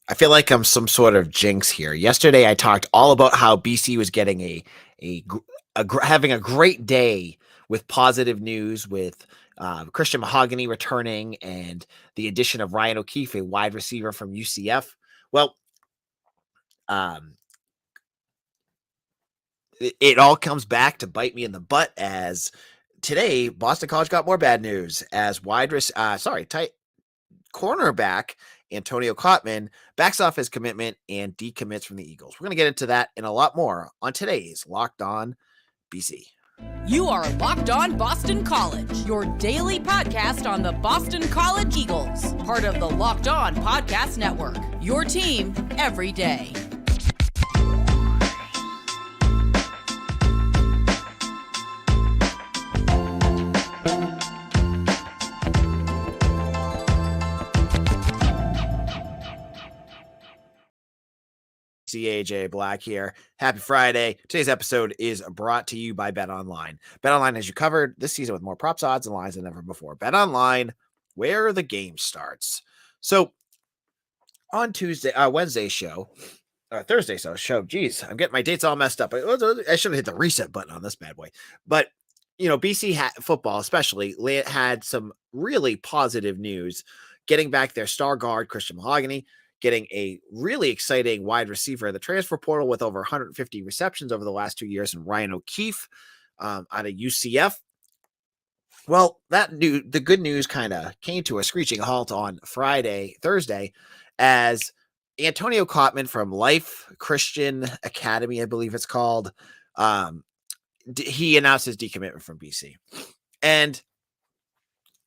I feel like I'm some sort of jinx here. Yesterday, I talked all about how BC was getting having a great day with positive news with Christian Mahogany returning and the addition of Ryan O'Keefe, a wide receiver from UCF. Well, um, it all comes back to bite me in the butt as today Boston College got more bad news as tight cornerback Antonio Cotman backs off his commitment and decommits from the Eagles. We're going to get into that and a lot more on today's Locked On BC. You are Locked On Boston College, your daily podcast on the Boston College Eagles, part of the Locked On Podcast Network, your team every day. AJ Black here. Happy Friday. Today's episode is brought to you by BetOnline. BetOnline has you covered this season with more props, odds, and lines than ever before. BetOnline, where the game starts. So on Thursday show, geez, I'm getting my dates all messed up. I should have hit the reset button on this bad boy. But, BC football especially had some really positive news, getting back their star guard, Christian Mahogany, getting a really exciting wide receiver in the transfer portal with over 150 receptions over the last 2 years, and Ryan O'Keefe out of UCF. Well, the good news kind of came to a screeching halt on Thursday, as Antonio Cotman from Life Christian Academy, I believe it's called, he announced his decommitment from BC. And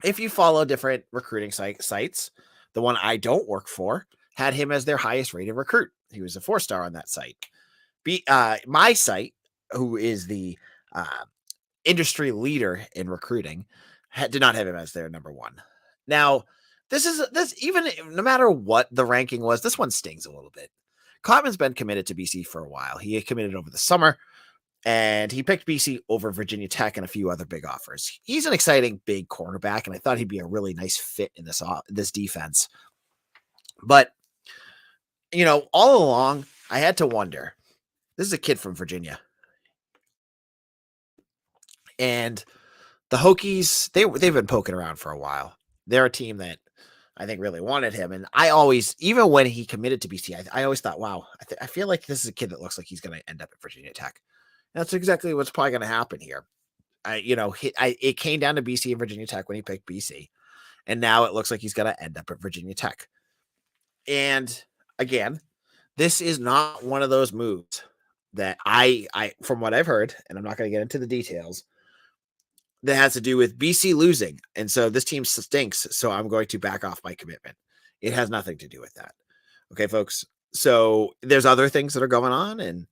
if you follow different recruiting sites, the one I don't work for had him as their highest rated recruit. He was a 4-star on that site. My site, who is the industry leader in recruiting, did not have him as their number one. Now, even no matter what the ranking was, this one stings a little bit. Cotman's been committed to BC for a while. He had committed over the summer, and he picked BC over Virginia Tech and a few other big offers. He's an exciting big cornerback, and I thought he'd be a really nice fit in this defense. But all along, I had to wonder, this is a kid from Virginia. And the Hokies, they've been poking around for a while. They're a team that I think really wanted him. And I always, even when he committed to BC, I always thought, wow, I feel like this is a kid that looks like he's going to end up at Virginia Tech. And that's exactly what's probably going to happen here. It came down to BC and Virginia Tech when he picked BC. And now it looks like he's going to end up at Virginia Tech. And again, this is not one of those moves that I from what I've heard, and I'm not going to get into the details, that has to do with BC losing. And so this team stinks, so I'm going to back off my commitment. It has nothing to do with that. Okay, folks. So there's other things that are going on, and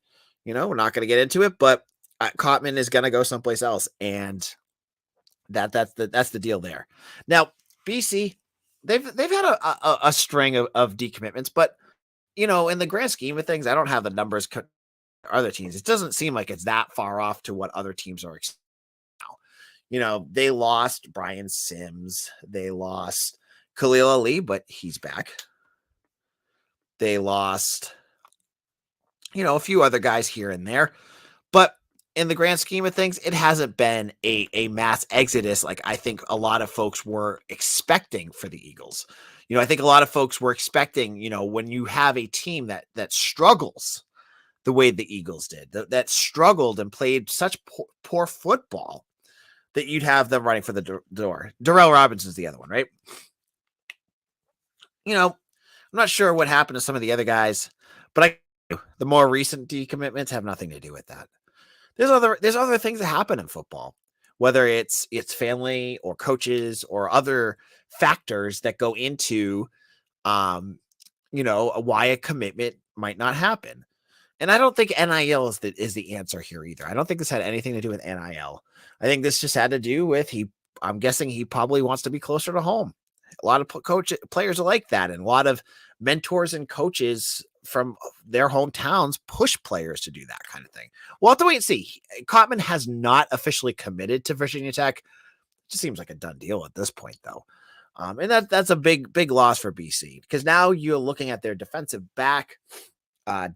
we're not going to get into it, but Cotman is going to go someplace else, and that's the deal there. Now, BC, they've had a string of decommitments, but in the grand scheme of things, I don't have the numbers for other teams. It doesn't seem like it's that far off to what other teams are now. They lost Brian Sims. They lost Khalil Ali, but he's back. They lost, a few other guys here and there. But in the grand scheme of things, it hasn't been a mass exodus like I think a lot of folks were expecting for the Eagles. I think a lot of folks were expecting, when you have a team that struggles the way the Eagles did, that struggled and played such poor football, that you'd have them running for the door. Darrell Robinson's the other one, right? I'm not sure what happened to some of the other guys, but the more recent decommitments have nothing to do with that. There's other things that happen in football, whether it's family or coaches or other factors that go into, why a commitment might not happen. And I don't think NIL is the answer here either. I don't think this had anything to do with NIL. I think this just had to do with I'm guessing he probably wants to be closer to home. A lot of players are like that, and a lot of mentors and coaches from their hometowns push players to do that kind of thing. We'll have to wait and see. Cotman has not officially committed to Virginia Tech. It just seems like a done deal at this point, though. And that's a big loss for BC, because now you're looking at their defensive back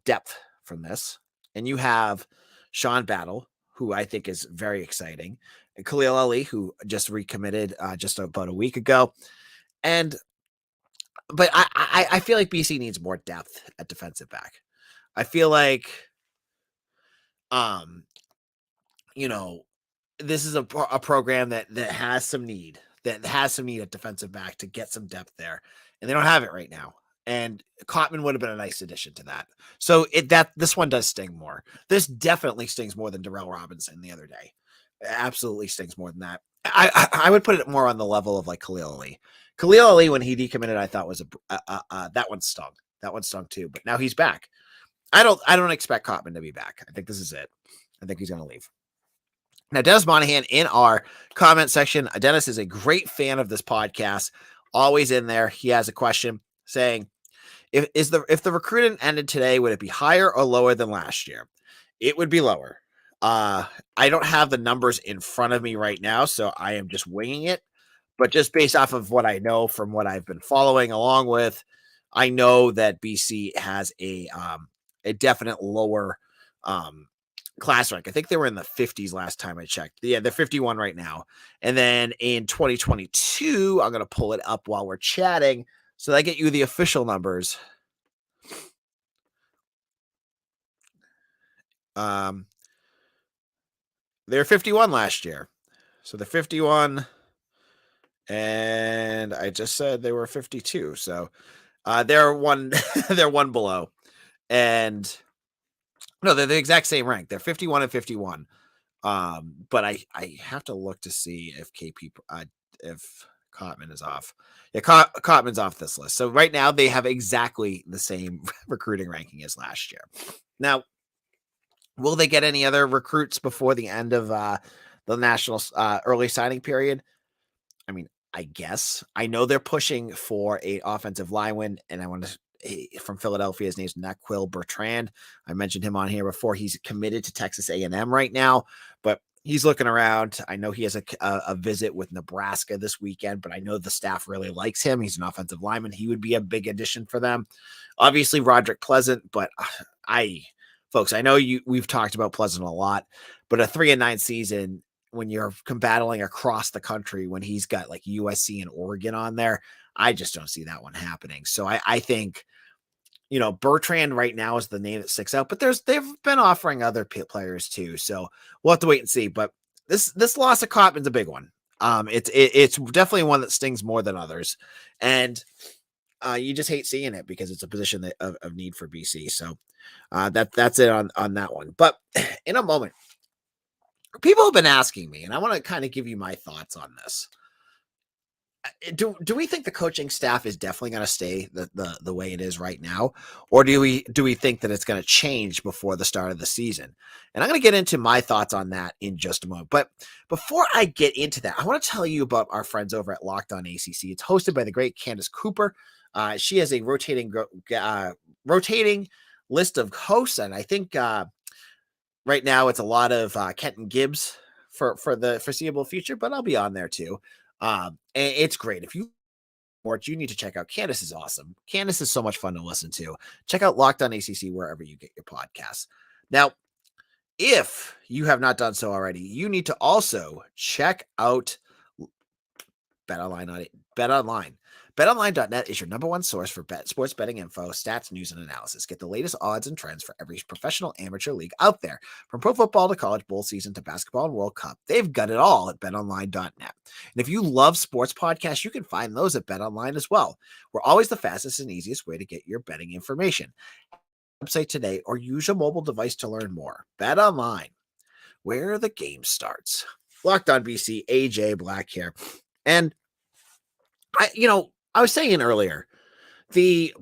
depth from this, and you have Sean Battle, who I think is very exciting, and Khalil Ali, who just recommitted just about a week ago, but I feel like BC needs more depth at defensive back. I feel like, um, you know, this is a program that has some need, at defensive back to get some depth there, and they don't have it right now. And Cotman would have been a nice addition to that. So this one does sting more. This definitely stings more than Darrell Robinson the other day. It absolutely stings more than that. I would put it more on the level of like Khalil Ali. Khalil Ali, when he decommitted, I thought was that one stung. That one stung too. But now he's back. I don't expect Cotman to be back. I think this is it. I think he's going to leave. Now, Dennis Monahan in our comment section. Dennis is a great fan of this podcast, always in there. He has a question saying, if the recruiting ended today, would it be higher or lower than last year? It would be lower. I don't have the numbers in front of me right now, so I am just winging it. But just based off of what I know from what I've been following along with, I know that BC has a definite lower class rank. I think they were in the 50s last time I checked. Yeah, they're 51 right now. And then in 2022, I'm going to pull it up while we're chatting so that I get you the official numbers. They were 51 last year. So they're 51, and I just said they were 52. So they're one they're one below. And no, they're the exact same rank. They're 51 and 51. But I have to look to see if if Cotman is off. Yeah, Cotman's off this list. So right now they have exactly the same recruiting ranking as last year. Now, will they get any other recruits before the end of the national early signing period? I mean, I guess. I know they're pushing for a offensive lineman, and I want to from Philadelphia. His name's Naquil Bertrand. I mentioned him on here before. He's committed to Texas A&M right now, but he's looking around. I know he has a visit with Nebraska this weekend, but I know the staff really likes him. He's an offensive lineman. He would be a big addition for them. Obviously, Roderick Pleasant, but folks, I know we've talked about Pleasant a lot, but a 3-9 season when you're battling across the country, when he's got like USC and Oregon on there, I just don't see that one happening. So I think, Bertrand right now is the name that sticks out, but they've been offering other players too. So we'll have to wait and see. But this loss of Cotman's a big one. It's definitely one that stings more than others, and you just hate seeing it because it's a position of need for BC. So that's it on that one. But in a moment, people have been asking me, and I want to kind of give you my thoughts on this. Do we think the coaching staff is definitely going to stay the way it is right now, or do we think that it's going to change before the start of the season? And I'm going to get into my thoughts on that in just a moment. But before I get into that, I want to tell you about our friends over at Locked On ACC. It's hosted by the great Candace Cooper. She has a rotating list of hosts, and I think right now it's a lot of Kenton Gibbs for the foreseeable future, but I'll be on there too. And it's great. If you need to check out. Candace is awesome. Candace is so much fun to listen to. Check out Locked On ACC wherever you get your podcasts. Now, if you have not done so already, you need to also check out BetOnline. BetOnline.net is your number one source for sports betting info, stats, news, and analysis. Get the latest odds and trends for every professional amateur league out there. From pro football to college bowl season to basketball and World Cup, they've got it all at BetOnline.net. And if you love sports podcasts, you can find those at BetOnline as well. We're always the fastest and easiest way to get your betting information. Website today or use your mobile device to learn more. BetOnline, where the game starts. Locked On BC, AJ Black here. And I was saying earlier, the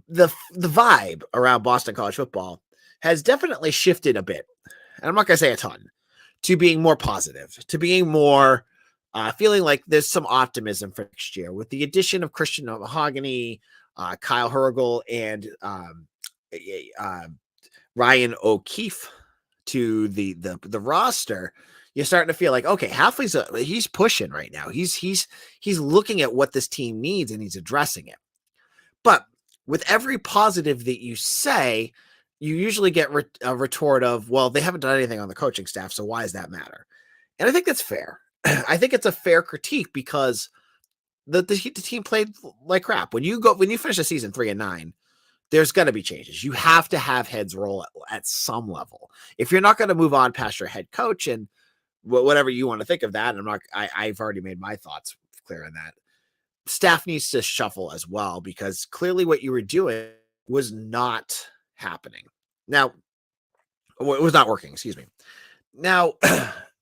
vibe around Boston college football has definitely shifted a bit. And I'm not going to say a ton, to being more positive, to being more feeling like there's some optimism for next year with the addition of Christian Mahogany, Kyle Hergel, and Ryan O'Keefe to the roster. you're starting to feel like, okay, he's pushing right now. He's looking at what this team needs and he's addressing it. But with every positive that you say, you usually get a retort of, well, they haven't done anything on the coaching staff, so why does that matter? And I think that's fair. I think it's a fair critique because the team played like crap. When you finish the season 3-9, there's going to be changes. You have to have heads roll at some level. If you're not going to move on past your head coach and whatever you want to think of that, I've already made my thoughts clear on that. Staff needs to shuffle as well, because clearly what you were doing was not happening. Now, it was not working, excuse me. Now,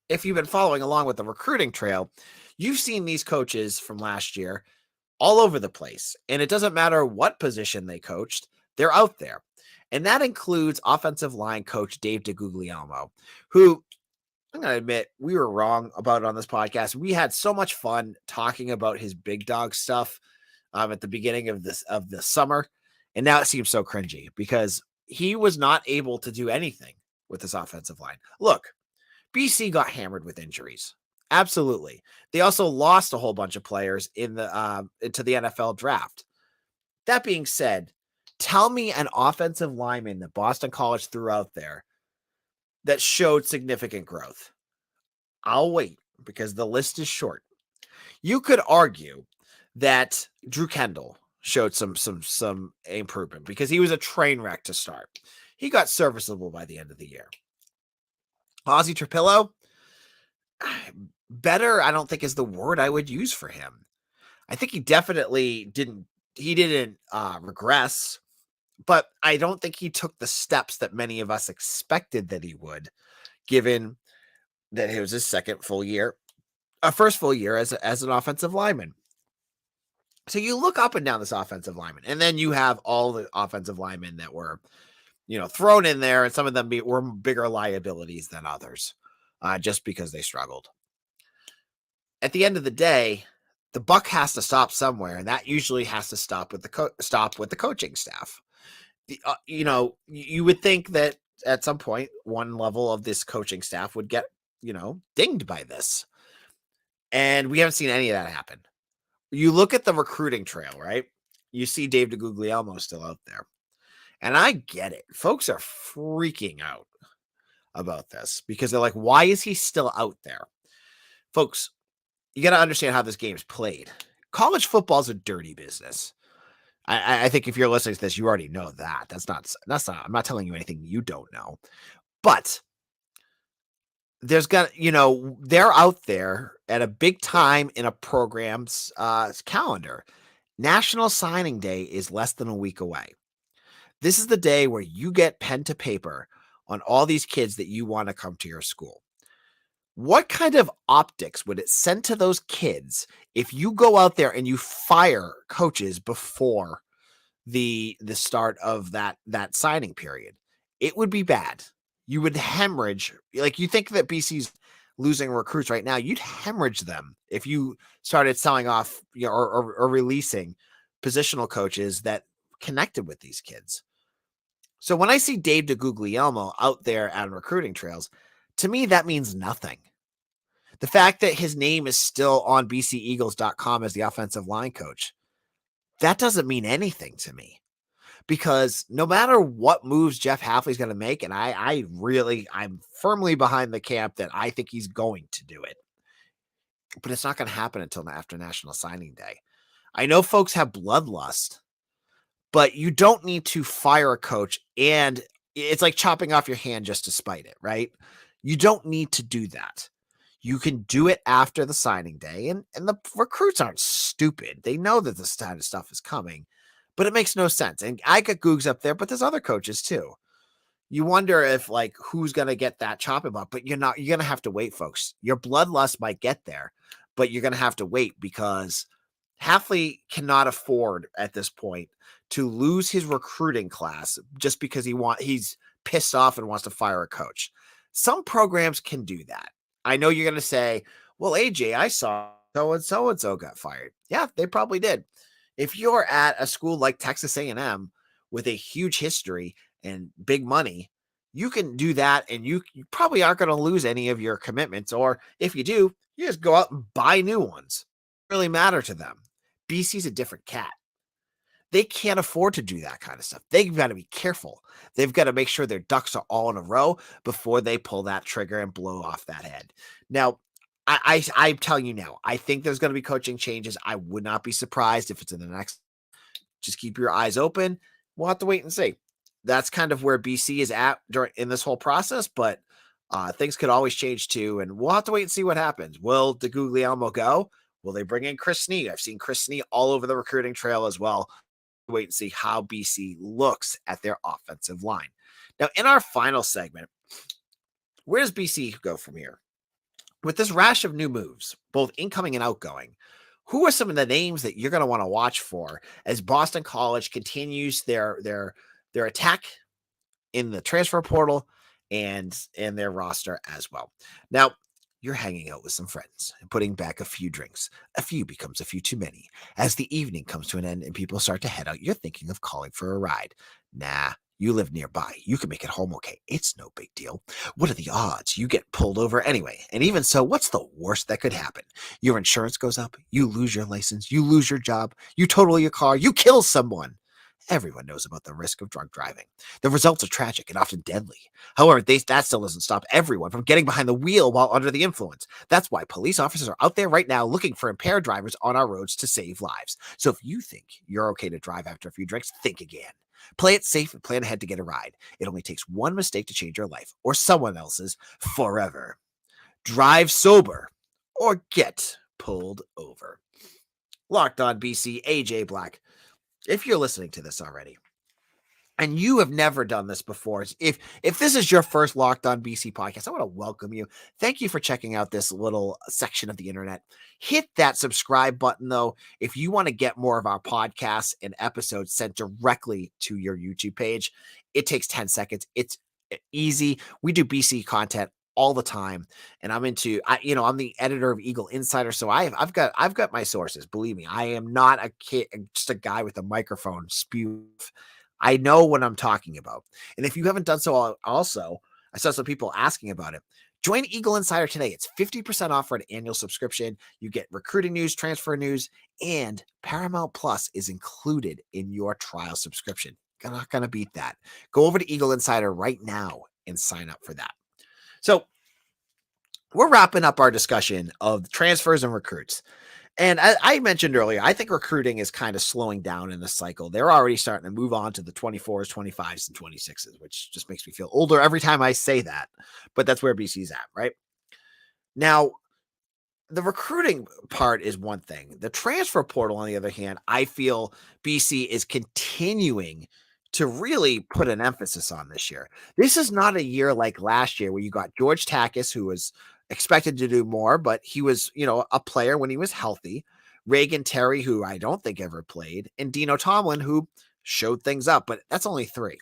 if you've been following along with the recruiting trail, you've seen these coaches from last year all over the place. And it doesn't matter what position they coached, they're out there. And that includes offensive line coach Dave Deguglielmo, who, I'm going to admit, we were wrong about it on this podcast. We had so much fun talking about his big dog stuff at the beginning of the summer. And now it seems so cringy because he was not able to do anything with this offensive line. Look, BC got hammered with injuries. Absolutely. They also lost a whole bunch of players into the NFL draft. That being said, tell me an offensive lineman that Boston College threw out there that showed significant growth. I'll wait because the list is short. You could argue that Drew Kendall showed some improvement because he was a train wreck to start. He got serviceable by the end of the year. Ozzie Trapillo, better, I don't think is the word I would use for him. I think he definitely didn't regress, but I don't think he took the steps that many of us expected that he would, given that it was his first full year as an offensive lineman. So you look up and down this offensive lineman, and then you have all the offensive linemen that were, thrown in there, and some of them were bigger liabilities than others, just because they struggled. At the end of the day, the buck has to stop somewhere, and that usually has to stop with the coaching staff. You would think that at some point, one level of this coaching staff would get, dinged by this. And we haven't seen any of that happen. You look at the recruiting trail, right? You see Dave Deguglielmo still out there. And I get it. Folks are freaking out about this because they're like, why is he still out there? Folks, you got to understand how this game's played. College football is a dirty business. I think if you're listening to this, you already know that. That's not, I'm not telling you anything you don't know. But they're out there at a big time in a program's calendar. National Signing Day is less than a week away. This is the day where you get pen to paper on all these kids that you want to come to your school. What kind of optics would it send to those kids if you go out there and you fire coaches before the start of that signing period? It would be bad. You would hemorrhage. Like, you think that BC's losing recruits right now, you'd hemorrhage them if you started selling off or releasing positional coaches that connected with these kids. So when I see Dave Deguglielmo out there on recruiting trails, to me, that means nothing. The fact that his name is still on bceagles.com as the offensive line coach, that doesn't mean anything to me, because no matter what moves Jeff Hafley is going to make, and I'm firmly behind the camp that I think he's going to do it, but it's not going to happen until after National Signing Day. I know folks have bloodlust, but you don't need to fire a coach, and it's like chopping off your hand just to spite it, right? You don't need to do that. You can do it after the signing day, and the recruits aren't stupid. They know that this kind of stuff is coming, but it makes no sense. And I got Googs up there, but there's other coaches too. You wonder if, like, who's going to get that chopping block, but you're going to have to wait, folks. Your bloodlust might get there, but you're going to have to wait, because Hafley cannot afford at this point to lose his recruiting class just because he's pissed off and wants to fire a coach. Some programs can do that. I know you're going to say, well, AJ, I saw so-and-so got fired. Yeah, they probably did. If you're at a school like Texas A&M with a huge history and big money, you can do that, and you probably aren't going to lose any of your commitments. Or if you do, you just go out and buy new ones. It really matter to them. BC's a different cat. They can't afford to do that kind of stuff. They've got to be careful. They've got to make sure their ducks are all in a row before they pull that trigger and blow off that head. Now, I'm telling you now, I think there's going to be coaching changes. I would not be surprised if it's in the next. Just keep your eyes open. We'll have to wait and see. That's kind of where BC is at in this whole process, but things could always change too, and we'll have to wait and see what happens. Will Deguglielmo go? Will they bring in Chris Snee? I've seen Chris Snee all over the recruiting trail as well. Wait and see how BC looks at their offensive line. Now, in our final segment, where does BC go from here? With this rash of new moves, both incoming and outgoing, who are some of the names that you're going to want to watch for as Boston College continues their attack in the transfer portal and their roster as well? Now, you're hanging out with some friends and putting back a few drinks. A few becomes a few too many. As the evening comes to an end and people start to head out, you're thinking of calling for a ride. Nah, you live nearby. You can make it home okay. It's no big deal. What are the odds you get pulled over anyway? And even so, what's the worst that could happen? Your insurance goes up, you lose your license, you lose your job, you total your car, you kill someone. Everyone knows about the risk of drunk driving. The results are tragic and often deadly. However, that still doesn't stop everyone from getting behind the wheel while under the influence. That's why police officers are out there right now looking for impaired drivers on our roads to save lives. So if you think you're okay to drive after a few drinks, think again. Play it safe and plan ahead to get a ride. It only takes one mistake to change your life or someone else's forever. Drive sober or get pulled over. Locked On BC, AJ Black. If you're listening to this already and you have never done this before, if this is your first Locked On BC podcast, I want to welcome you. Thank you for checking out this little section of the internet. Hit that subscribe button, though, if you want to get more of our podcasts and episodes sent directly to your YouTube page. It takes 10 seconds. It's easy. We do BC content all the time, and I'm the editor of Eagle Insider, so I've got my sources. Believe me, I am not a kid, just a guy with a microphone spew. I know what I'm talking about. And if you haven't done so, also, I saw some people asking about it. Join Eagle Insider today. It's 50% off for an annual subscription. You get recruiting news, transfer news, and Paramount Plus is included in your trial subscription. You're not gonna beat that. Go over to Eagle Insider right now and sign up for that. So we're wrapping up our discussion of transfers and recruits. And I mentioned earlier, I think recruiting is kind of slowing down in the cycle. They're already starting to move on to the 24s, 25s, and 26s, which just makes me feel older every time I say that. But that's where BC's at, right? Now, the recruiting part is one thing. The transfer portal, on the other hand, I feel BC is continuing to really put an emphasis on this year. This is not a year like last year where you got George Takis, who was expected to do more, but he was, a player when he was healthy. Reagan Terry, who I don't think ever played, and Dino Tomlin, who showed things up, but that's only 3.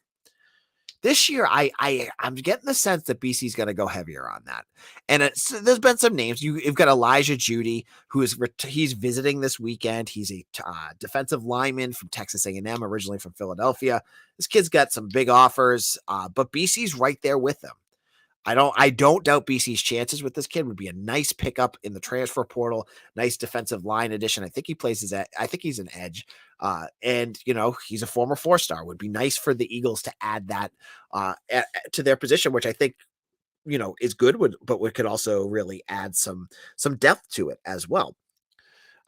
This year, I'm getting the sense that BC's going to go heavier on that. And there's been some names. You've got Elijah Judy, he's visiting this weekend. He's a defensive lineman from Texas A&M, originally from Philadelphia. This kid's got some big offers, but BC's right there with him. I don't doubt BC's chances with this kid. Would be a nice pickup in the transfer portal, nice defensive line addition. I think he's an edge. And he's a former 4-star. Would be nice for the Eagles to add that to their position, which I think, is good, but we could also really add some depth to it as well.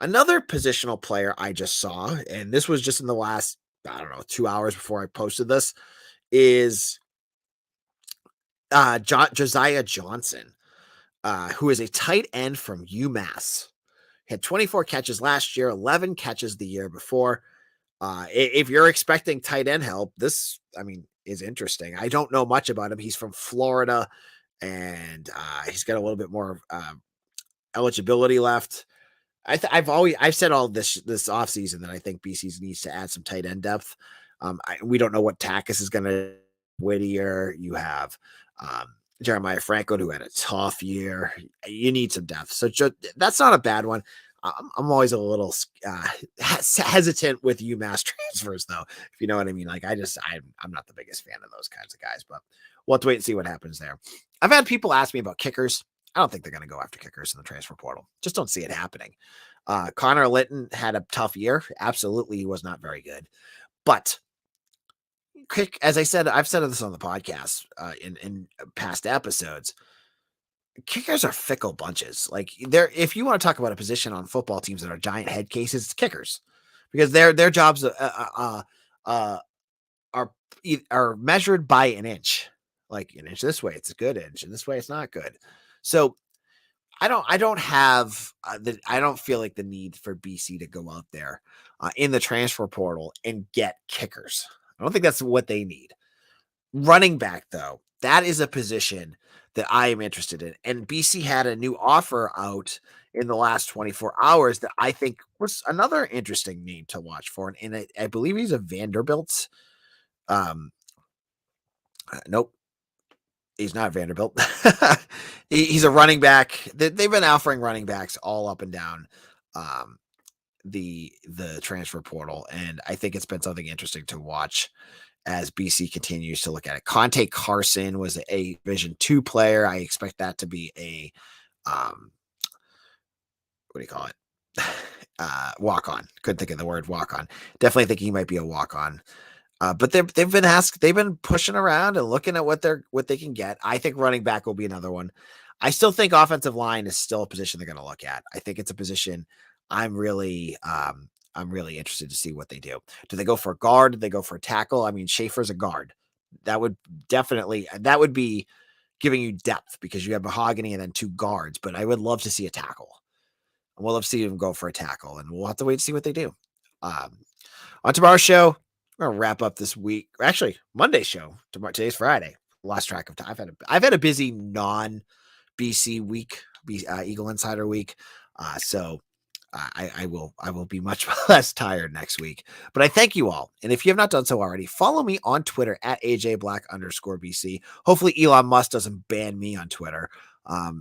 Another positional player I just saw, and this was just in the last, 2 hours before I posted this, is Josiah Johnson, who is a tight end from UMass. Had 24 catches last year, 11 catches the year before. If you're expecting tight end help, this, is interesting. I don't know much about him. He's from Florida, and he's got a little bit more eligibility left. I've said all this offseason that I think BC needs to add some tight end depth. We don't know what Takis is going to. Whittier, you have Jeremiah Franklin, who had a tough year. You need some depth. So that's not a bad one. I'm always a little hesitant with UMass transfers, though, if you know what I mean. Like, I'm not the biggest fan of those kinds of guys, but we'll have to wait and see what happens there. I've had people ask me about kickers. I don't think they're going to go after kickers in the transfer portal. Just don't see it happening. Connor Litton had a tough year. Absolutely, he was not very good. But as I said, I've said this on the podcast in past episodes. Kickers are fickle bunches. Like, if you want to talk about a position on football teams that are giant head cases, it's kickers, because their jobs are measured by an inch. Like, an inch this way, it's a good inch, and this way, it's not good. So I don't feel like the need for BC to go out there in the transfer portal and get kickers. I don't think that's what they need. Running back, though, that is a position that I am interested in. And BC had a new offer out in the last 24 hours that I think was another interesting name to watch for. And I believe he's a Vanderbilt. Nope. He's not Vanderbilt. He's a running back. They've been offering running backs all up and down the transfer portal. And I think it's been something interesting to watch as BC continues to look at it. Conte Carson was a Division II player. I expect that to be a, what do you call it? Walk-on. Couldn't think of the word walk-on. Definitely think he might be a walk-on. But they've been pushing around and looking at what they can get. I think running back will be another one. I still think offensive line is still a position they're going to look at. I think it's a position I'm really interested to see what they do. Do they go for a guard? Do they go for a tackle? I mean, Schaefer's a guard. That would be giving you depth, because you have Mahogany and then two guards, but I would love to see a tackle. We'll love to see them go for a tackle, and we'll have to wait to see what they do. On tomorrow's show, we're going to wrap up this week. Actually, Monday's show. Today's Friday. Lost track of time. I've had a busy non-BC week, Eagle Insider week. So I will be much less tired next week. But I thank you all. And if you have not done so already, follow me on Twitter at AJBlack_BC. Hopefully Elon Musk doesn't ban me on Twitter,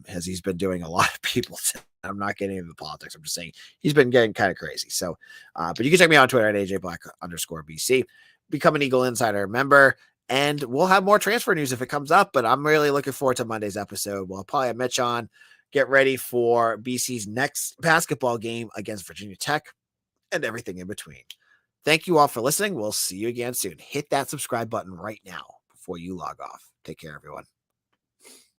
as he's been doing a lot of people. I'm not getting into the politics. I'm just saying he's been getting kind of crazy. So, but you can check me on Twitter at AJBlack_BC. Become an Eagle Insider member, and we'll have more transfer news if it comes up. But I'm really looking forward to Monday's episode. We'll probably have Mitch on. Get ready for BC's next basketball game against Virginia Tech and everything in between. Thank you all for listening. We'll see you again soon. Hit that subscribe button right now before you log off. Take care, everyone.